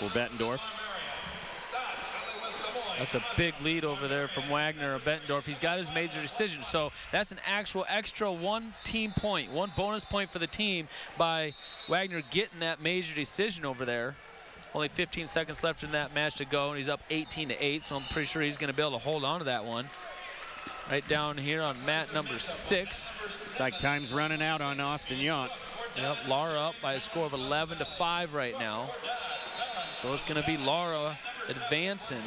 for Bettendorf. That's a big lead over there from Wagner of Bettendorf. He's got his major decision. So that's an actual extra one team point, one bonus point for the team by Wagner getting that major decision over there. Only 15 seconds left in that match to go, and he's up 18-8, so I'm pretty sure he's going to be able to hold on to that one. Right down here on mat number 6. Looks like time's running out on Austin Yount. Yep, Lara up by a score of 11-5 right now. So it's going to be Lara advancing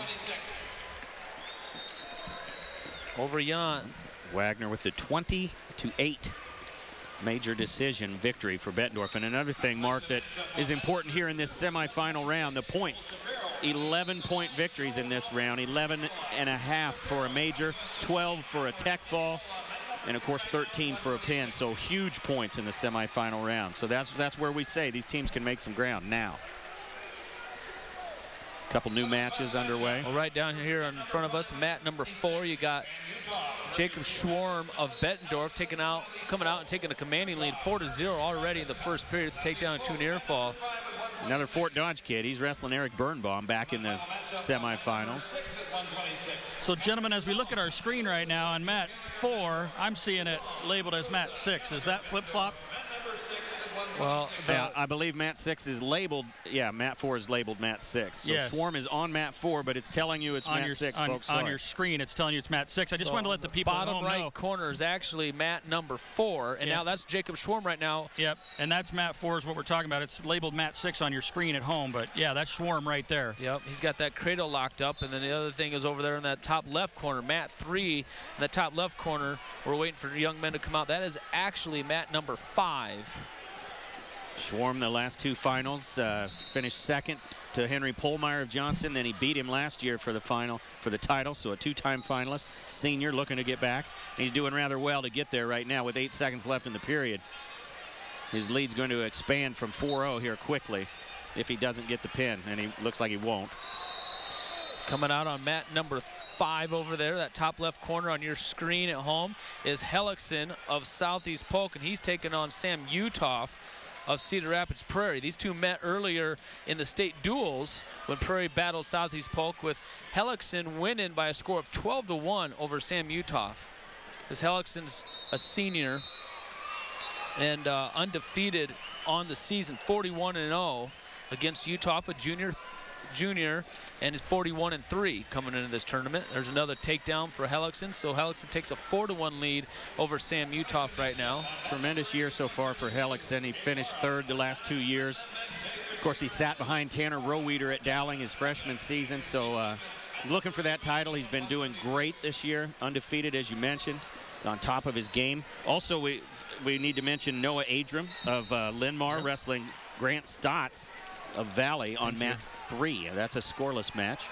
over Yount. Wagner with the 20-8 major decision victory for Bettendorf. And another thing, Mark, that is important here in this semifinal round, the points. 11-point victories in this round, 11.5 for a major, 12 for a tech fall, and of course 13 for a pin. So huge points in the semifinal round. So that's where we say these teams can make some ground now. A couple new matches underway. Well, right down here in front of us, mat number 4, you got Jacob Schwarm of Bettendorf coming out and taking a commanding lead, 4-0 already in the first period to take down a 2 near fall. Another Fort Dodge kid. He's wrestling Eric Birnbaum back in the semifinals. So, gentlemen, as we look at our screen right now on mat 4, I'm seeing it labeled as mat 6. Is that flip-flop? Well, yeah, I believe mat 6 is labeled. Yeah, mat 4 is labeled mat 6. So yes. Schwarm is on mat 4, but it's telling you it's mat 6, folks. On your screen, it's telling you it's mat 6. I just wanted to let the people bottom right corner is actually mat number 4, and now that's Jacob Schwarm right now. Yep, and that's mat 4 is what we're talking about. It's labeled mat 6 on your screen at home, but yeah, that's Schwarm right there. Yep, he's got that cradle locked up, and then the other thing is over there in that top left corner, mat 3, in the top left corner. We're waiting for young men to come out. That is actually mat number 5. Schwarm, the last 2 finals, finished second to Henry Polmeyer of Johnston. Then he beat him last year for the final, for the title, so a 2-time finalist. Senior looking to get back. And he's doing rather well to get there right now with 8 seconds left in the period. His lead's going to expand from 4-0 here quickly if he doesn't get the pin, and he looks like he won't. Coming out on mat number 5 over there, that top left corner on your screen at home, is Hellickson of Southeast Polk, and he's taking on Sam Utoff of Cedar Rapids Prairie. These two met earlier in the state duels when Prairie battled Southeast Polk, with Hellickson winning by a score of 12-1 over Sam Utoff. As Hellickson's a senior and undefeated on the season, 41-0 against Utoff, a junior, and is 41-3 coming into this tournament. There's another takedown for Hellickson, so Hellickson takes a 4-1 lead over Sam Utoff right now. Tremendous year so far for Hellickson. He finished 3rd the last 2 years. Of course, he sat behind Tanner Roweeder at Dowling his freshman season, so he's looking for that title. He's been doing great this year, undefeated, as you mentioned, on top of his game. Also, we need to mention Noah Adram of Linmar, wrestling Grant Stotts of Valley on mat 3. That's a scoreless match.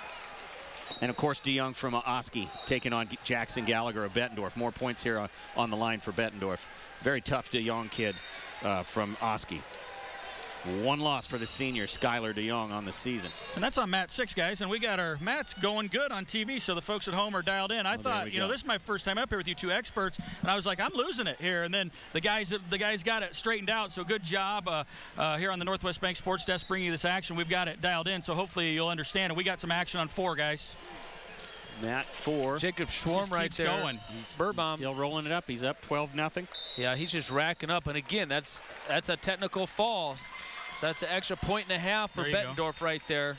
And of course, DeYoung from Oski taking on Jackson Gallagher of Bettendorf. More points here on the line for Bettendorf. Very tough DeYoung kid from Oski. 1 loss for the senior, Skylar DeYoung, on the season. And that's on mat 6, guys, and we got our mats going good on TV, so the folks at home are dialed in. I thought, you know, this is my first time up here with you 2 experts, and I was like, I'm losing it here. And then the guys got it straightened out, so good job here on the Northwest Bank Sports Desk bringing you this action. We've got it dialed in, so hopefully you'll understand. And we got some action on 4, guys. Mat 4. Jacob Schwarm right there. Going. He's still rolling it up. He's up 12-0. Yeah, he's just racking up. And again, that's a technical fall. So that's an extra 1.5 for Bettendorf right there.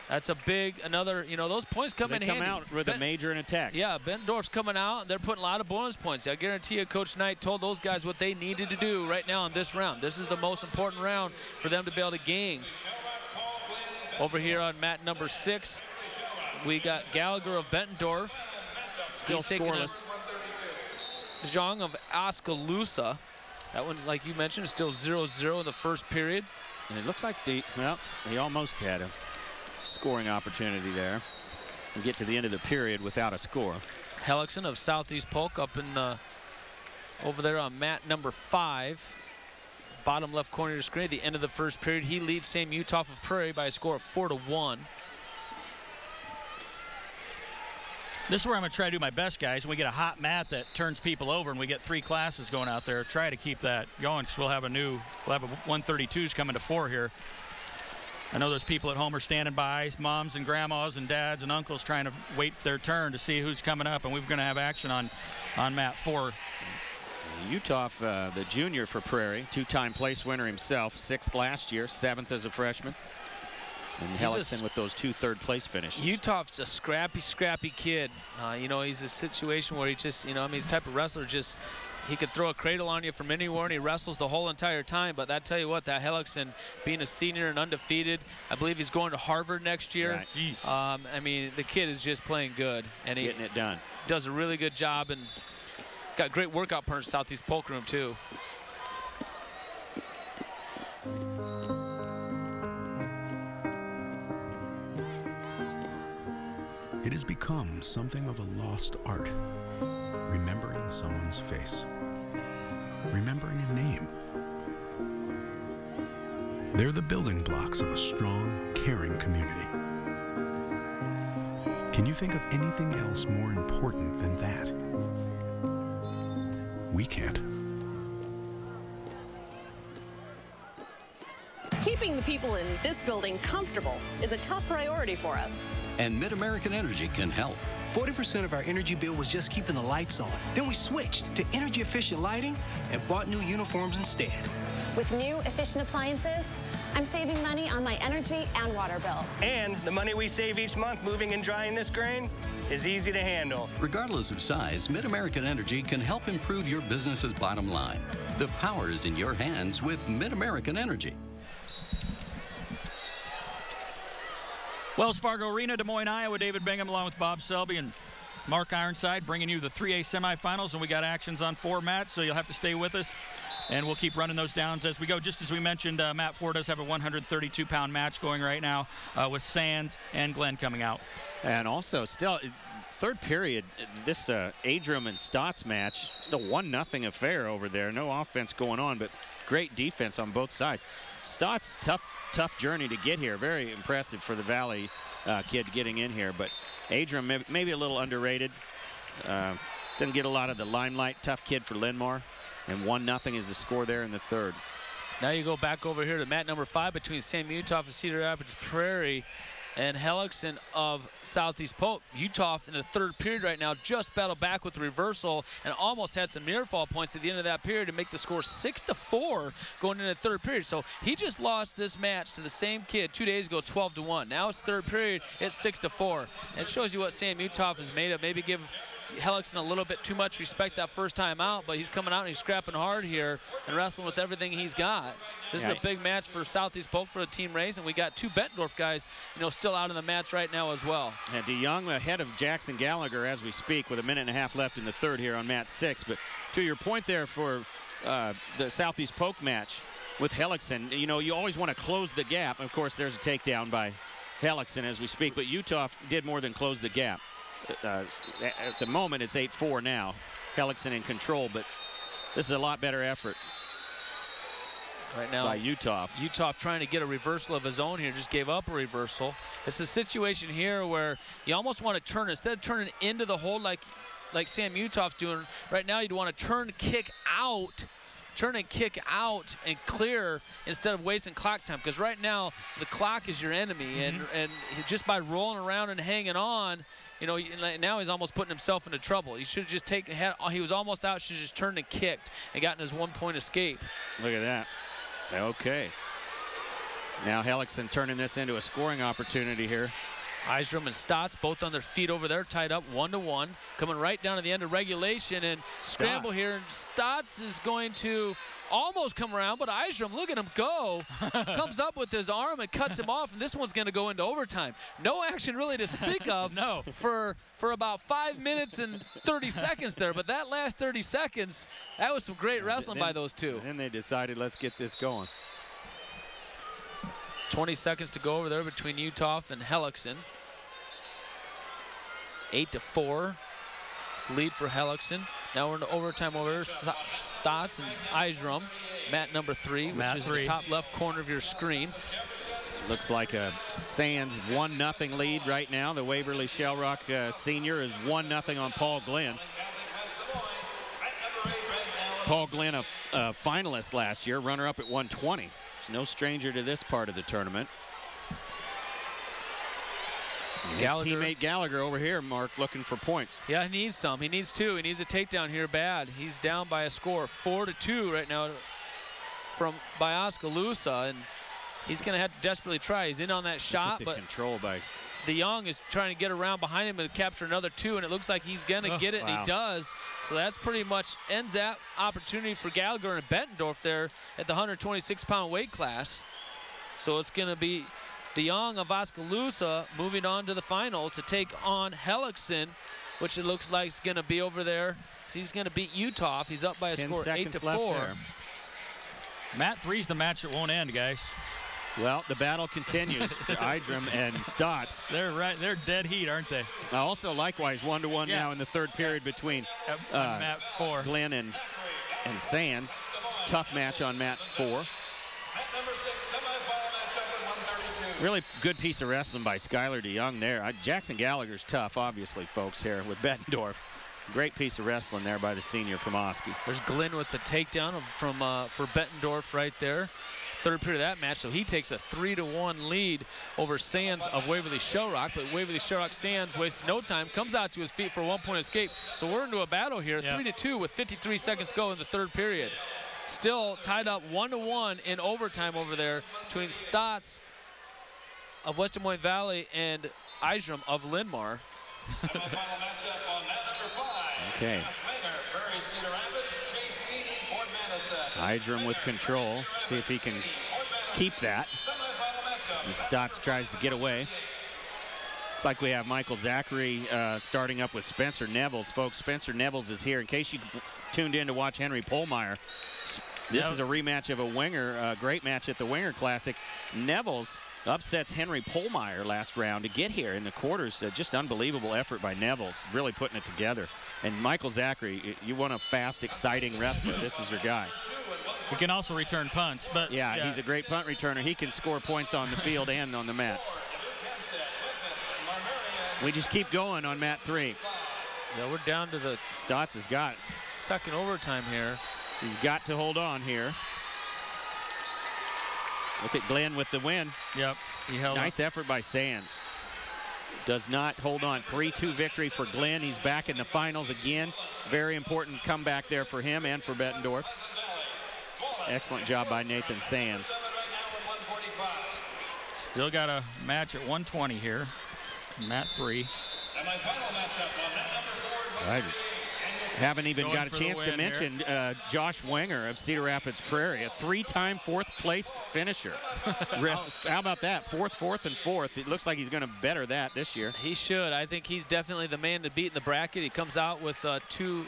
That's a big, another, you know, those points come in handy. They come out with a major and attack. Yeah, Bettendorf's coming out. They're putting a lot of bonus points. I guarantee you Coach Knight told those guys what they needed to do right now in this round. This is the most important round for them to be able to gain. Over here on mat number 6, we got Gallagher of Bettendorf. Still scoreless. Zhang of Oskaloosa. That one's, like you mentioned, still 0-0 in the first period. And it looks like he almost had a scoring opportunity there and get to the end of the period without a score. Hellickson of Southeast Polk up in the, over there on mat number 5. Bottom left corner of the screen at the end of the first period. He leads Sam Utoff of Prairie by a score of 4-1. This is where I'm going to try to do my best, guys. When we get a hot mat that turns people over and we get 3 classes going out there, try to keep that going, because we'll have 132s coming to 4 here. I know those people at home are standing by, moms and grandmas and dads and uncles trying to wait for their turn to see who's coming up, and we're going to have action on mat 4. Uthoff, the junior for Prairie, 2-time place winner himself, 6th last year, 7th as a freshman. And Hellickson with those 2 third-place finishes. Uthoff's a scrappy kid. You know, he's a situation where he just, you know, I mean, he's the type of wrestler just, he could throw a cradle on you from anywhere, and he wrestles the whole entire time. But I tell you what, that Hellickson, being a senior and undefeated, I believe he's going to Harvard next year. Right. I mean, the kid is just playing good. And he getting it done. Does a really good job, and got great workout partners at Southeast Polk Room, too. It has become something of a lost art. Remembering someone's face. Remembering a name. They're the building blocks of a strong, caring community. Can you think of anything else more important than that? We can't. Keeping the people in this building comfortable is a top priority for us. And Mid-American Energy can help. 40% of our energy bill was just keeping the lights on. Then we switched to energy-efficient lighting and bought new uniforms instead. With new efficient appliances, I'm saving money on my energy and water bills. And the money we save each month moving and drying this grain is easy to handle. Regardless of size, Mid-American Energy can help improve your business's bottom line. The power is in your hands with Mid-American Energy. Wells Fargo Arena, Des Moines, Iowa. David Bingham along with Bob Selby and Mark Ironside bringing you the 3A semifinals, and we got actions on 4 mats, so you'll have to stay with us, and we'll keep running those downs as we go. Just as we mentioned, mat 4 does have a 132-pound match going right now with Sands and Glenn coming out. And also, still, third period, this Adram and Stotts match, still 1-0 affair over there. No offense going on, but great defense on both sides. Stotts, tough journey to get here. Very impressive for the Valley kid getting in here, but Adram maybe a little underrated. Doesn't get a lot of the limelight. Tough kid for Linmar, and 1-0 is the score there in the third. Now you go back over here to mat number 5 between Sam Uthoff and Cedar Rapids Prairie and Hellickson of Southeast Polk. Uthoff in the third period right now just battled back with the reversal and almost had some near fall points at the end of that period to make the score 6-4 going into the third period. So he just lost this match to the same kid 2 days ago, 12-1. Now it's third period, it's 6-4. And it shows you what Sam Uthoff is made of. Maybe give Hellickson a little bit too much respect that first time out, but he's coming out and he's scrapping hard here and wrestling with everything he's got. This is a big match for Southeast Polk for the team race, and we got 2 Bettendorf guys, you know, still out in the match right now as well. And DeYoung ahead of Jackson Gallagher as we speak with 1.5 minutes left in the third here on mat 6. But to your point there for the Southeast Polk match with Hellickson, you know, you always want to close the gap. Of course, there's a takedown by Hellickson as we speak, but Uthoff did more than close the gap. At the moment, it's 8-4 now. Hellickson in control, but this is a lot better effort right now by Uthoff. Uthoff trying to get a reversal of his own here, just gave up a reversal. It's a situation here where you almost want to turn, instead of turning into the hold like Sam Uthoff's doing right now, you'd want to turn and kick out and clear instead of wasting clock time, because right now the clock is your enemy, and just by rolling around and hanging on, you know, now he's almost putting himself into trouble. He should have just taken, he was almost out, should have just turned and kicked and gotten his 1-point escape. Look at that. Okay. Now Hellickson turning this into a scoring opportunity here. Eisram and Stotts both on their feet over there, tied up 1-1, coming right down to the end of regulation, and scramble here, and Stotts is going to almost come around, but Eisram, look at him go, comes up with his arm and cuts him off, and this one's going to go into overtime. No action really to speak of no. for about 5 minutes and 30 seconds there, but that last 30 seconds, that was some great wrestling by those two. And then they decided, let's get this going. 20 seconds to go over there between Uthoff and Hellickson. 8-4. It's the lead for Hellickson. Now we're in overtime over there. Stotts and Eisram. Mat number 3, which is in the top left corner of your screen. Looks like a Sands 1-0 lead right now. The Waverly Shellrock senior is 1-0 on Paul Glenn. Paul Glenn, a finalist last year, runner-up at 120. He's no stranger to this part of the tournament. His teammate Gallagher over here, Mark, looking for points. Yeah, he needs some. He needs two. He needs a takedown here bad. He's down by a score of 4-2 right now by Oskaloosa, and he's going to have to desperately try. He's in on that shot, but control by DeYoung is trying to get around behind him and capture another two, and it looks like he's going to get it, and he does. So that's pretty much ends that opportunity for Gallagher and Bettendorf there at the 126-pound weight class. So it's going to be DeYoung of Oskaloosa moving on to the finals to take on Hellickson, which it looks like is going to be over there. So he's going to beat Utah. He's up by a score 8-4. Mat 3's the match that won't end, guys. Well, the battle continues for Idrum and Stotts. They're dead heat, aren't they? Also, likewise, 1-1 now in the third period between Mat 4. Glenn and Sands. Tough match on Mat 4. Really good piece of wrestling by Skylar DeYoung there. Jackson Gallagher's tough, obviously, folks, here with Bettendorf. Great piece of wrestling there by the senior from Oski. There's Glenn with the takedown for Bettendorf right there. Third period of that match, so he takes a 3-1 lead over Sands of Waverly Shellrock, but Waverly Shellrock Sands wastes no time, comes out to his feet for a 1-point escape. So we're into a battle here, 3-2 with 53 seconds to go in the third period. Still tied up 1-1 in overtime over there between Stotts of West Des Moines Valley and Idrum of Linmar. Okay. Idrum with control. See if he can keep that. And Stotts tries to get away. Looks like we have Michael Zachary starting up with Spencer Nevels. Folks, Spencer Nevels is here. In case you tuned in to watch Henry Pohlmeyer, this is a rematch of a Winger, great match at the Winger Classic. Nevels upsets Henry Pohlmeyer last round to get here in the quarters. Just unbelievable effort by Nevels, really putting it together. And Michael Zachary, you want a fast, exciting wrestler, this is your guy. He can also return punts, but yeah, he's a great punt returner. He can score points on the field and on the mat. We just keep going on mat 3. Yeah, we're down to the Stotts has got second overtime here. He's got to hold on here. Look at Glenn with the win. Yep, he held nice effort by Sands. Does not hold on. 3-2 victory for Glenn. He's back in the finals again. Very important comeback there for him and for Bettendorf. Excellent job by Nathan Sands. Still got a match at 120 here. Mat 3. I haven't even got a chance to mention Josh Wenger of Cedar Rapids Prairie, a 3-time fourth-place finisher. How about that? Fourth, and fourth. It looks like he's going to better that this year. He should. I think he's definitely the man to beat in the bracket. He comes out with a 2-0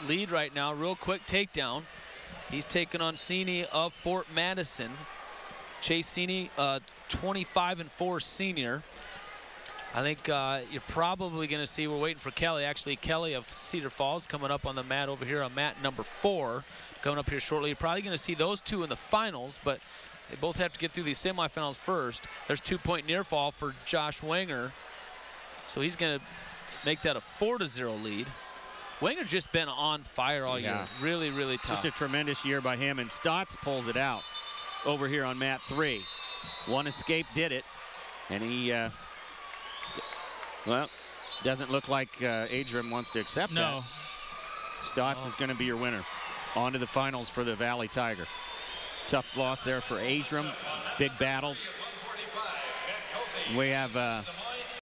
lead right now. Real quick takedown. He's taking on Sini of Fort Madison. Chase Sini, 25-4 senior. I think you're probably going to see, we're waiting for Kelly. Actually, Kelly of Cedar Falls coming up on the mat over here on mat number 4. Coming up here shortly. You're probably going to see those two in the finals, but they both have to get through these semifinals first. There's 2-point near fall for Josh Wenger. So he's going to make that a 4-0 lead. Wenger just been on fire all year. Really, really tough. Just a tremendous year by him, and Stotts pulls it out over here on mat 3. One escape did it, and he, well, doesn't look like Idrum wants to accept that. Stotts is going to be your winner. On to the finals for the Valley Tiger. Tough loss there for Idrum. Big battle. We have